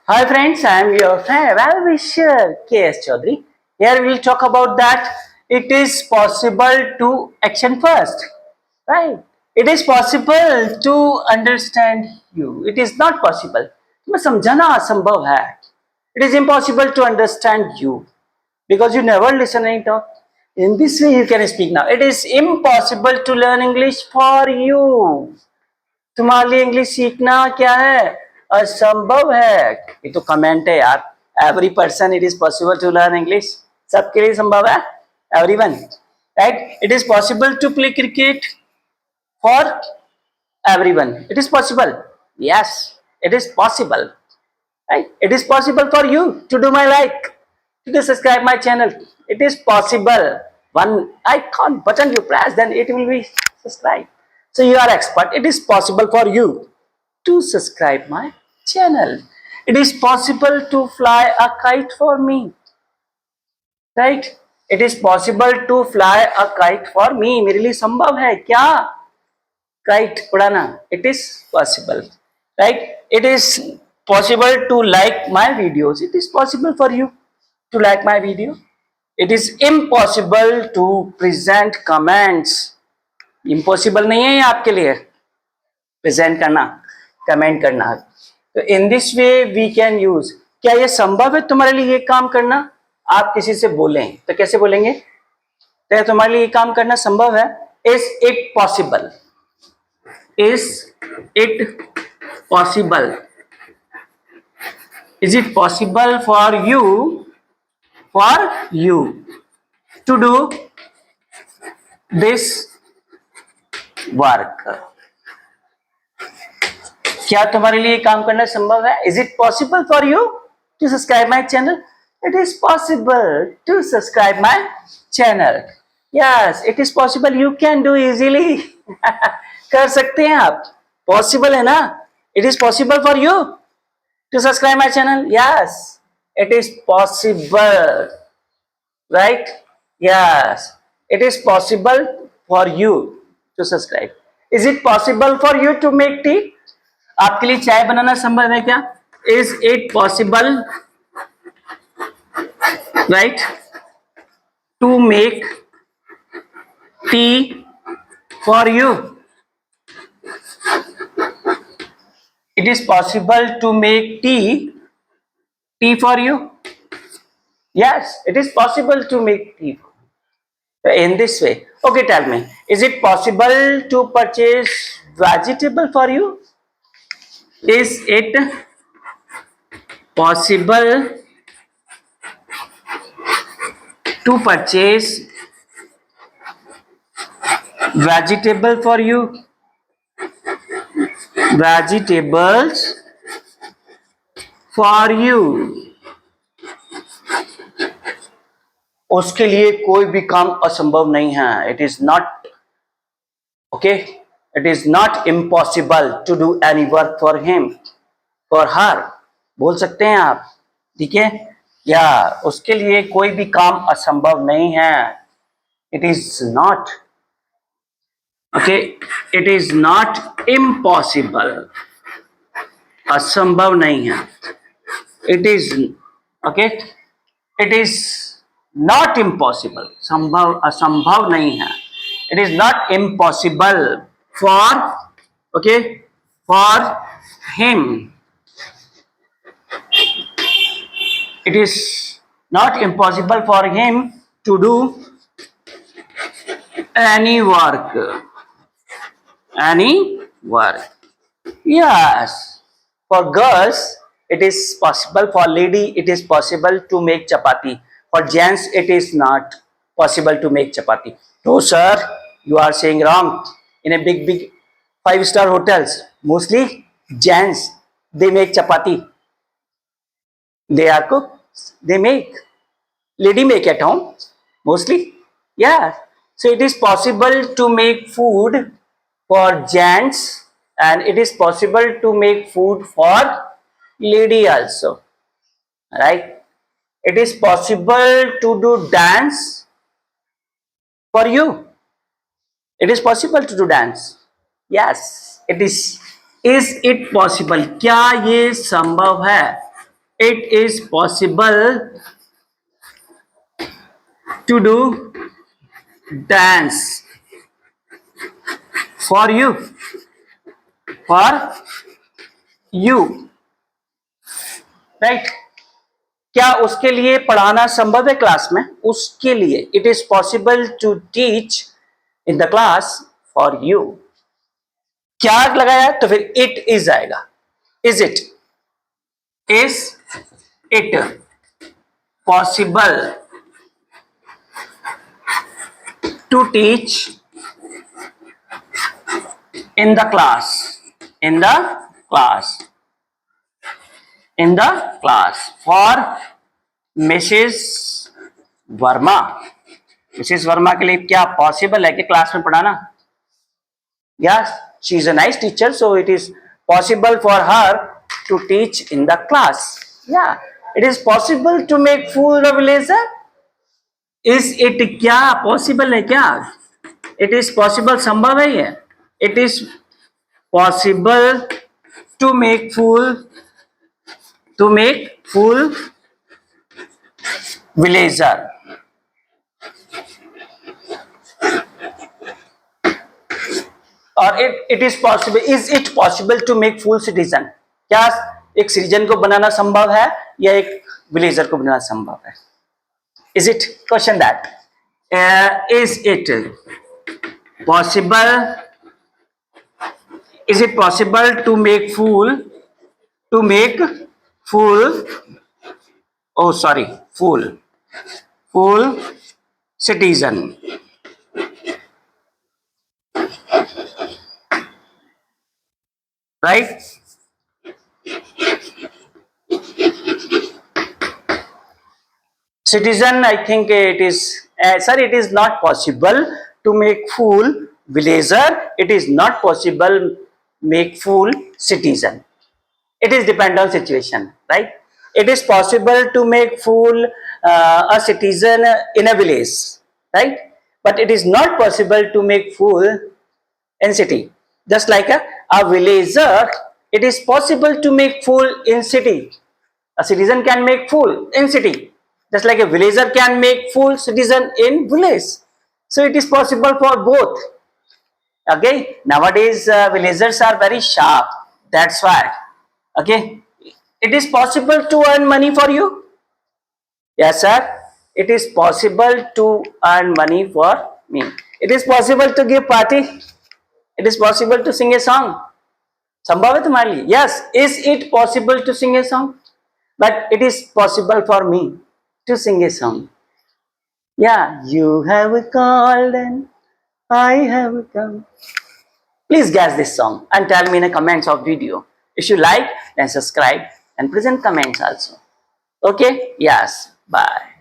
Hi friends, I am your friend well-wisher K.S. Chaudhary. Here we will talk about that it is possible to action first, right? It is possible to understand you. It is not possible. तुम्हें समझना असंभव है. It is impossible to understand you because you never listen and talk. In this way you can speak now. It is impossible to learn English for you. तुम्हारे लिए English सीखना क्या है असंभव है ये तो कमेंट है यार every person it is possible to learn English सबके लिए संभव है everyone right it is possible to play cricket for everyone it is possible yes it is possible right it is possible for you to do my like to subscribe my channel it is possible one icon button you press then it will be subscribed so you are expert it is possible for you to subscribe my channel it is possible to fly a kite for me right it is possible to fly a kite for me मेरे लिए संभव है क्या kite उड़ाना it is possible right it is possible to like my videos it is possible for you to like my video it is impossible to present comments impossible नहीं है ये आपके लिए present करना comment करना तो in this way we can use क्या ये संभव है तुम्हारे लिए ये काम करना आप किसी से बोलें तो कैसे बोलेंगे क्या तुम्हारे लिए ये काम करना संभव है is it possible is it possible is it possible for you to do this work क्या तुम्हारे लिए काम करना संभव है is it possible for you to subscribe my channel it is possible to subscribe my channel yes it is possible you can do easily कर सकते हैं आप पॉसिबल है ना it is possible for you to subscribe my channel yes it is possible right yes it is possible for you to subscribe is it possible for you to make tea आपके लिए चाय बनाना संभव है क्या is it possible right to make tea for you it is possible to make tea for you yes it is possible to make tea in this way okay tell me is it possible to purchase vegetable for you is it possible to purchase vegetable for you vegetables for you उसके लिए कोई भी काम असंभव नहीं है it is not okay it is not impossible to do any work for him for her बोल सकते हैं आप ठीक है या उसके लिए कोई भी काम असंभव नहीं है it is not okay it is not impossible असंभव नहीं है it is okay it is not impossible संभव असंभव नहीं है it is not impossible for okay for him it is not impossible for him to do any work yes for girls it is possible for lady it is possible to make chapati for gents it is not possible to make chapati no sir you are saying wrong in a big 5-star hotels mostly gents they make chapati they are cooks they make lady make at home mostly yeah so it is possible to make food for gents and it is possible to make food for lady also right it is possible to do dance for you it is possible to do dance yes it is it possible क्या ये संभव है it is possible to do dance for you, for you, right? क्या उसके लिए पढ़ाना संभव है क्लास में? उसके लिए it is possible to teach in the class for you. क्या लगाया तो फिर इट इज आएगा. Is it possible to teach in the class in the class in the class for Mrs. Verma. Mrs Verma के लिए क्या पॉसिबल है कि क्लास में पढ़ाना? Yes, she is a nice teacher, so it is possible for her to teach in the class. Yeah, it is possible to make fool of villager. Is it क्या possible है क्या? It is possible, संभव है ये. It is possible to make fool villager. और it is possible, is it possible to make fool citizen? क्या एक citizen को बनाना संभव है या एक विलेजर को बनाना संभव है? Is it question that? Is it possible? Is it possible to make fool? Oh, sorry, fool citizen. Right? Citizen, I think it is, sir, it is not possible to make fool villager. It is not possible make fool citizen. It is depend on situation, right? It is possible to make fool a citizen in a village, right? But it is not possible to make fool in city. Just like a villager, it is possible to make fool in city. A citizen can make fool in city. Just like a villager can make fool citizen in village. So it is possible for both. Okay, nowadays villagers are very sharp. That's why. Okay, it is possible to earn money for you. Yes, sir. It is possible to earn money for me. It is possible to give party. It is possible to sing a song. संभव है तुम्हारे लिए? Yes. Is it possible to sing a song? But it is possible for me to sing a song. Yeah, you have called and I have come. Please guess this song and tell me in the comments of video. If you like, then subscribe and present comments also. Okay? Yes. Bye.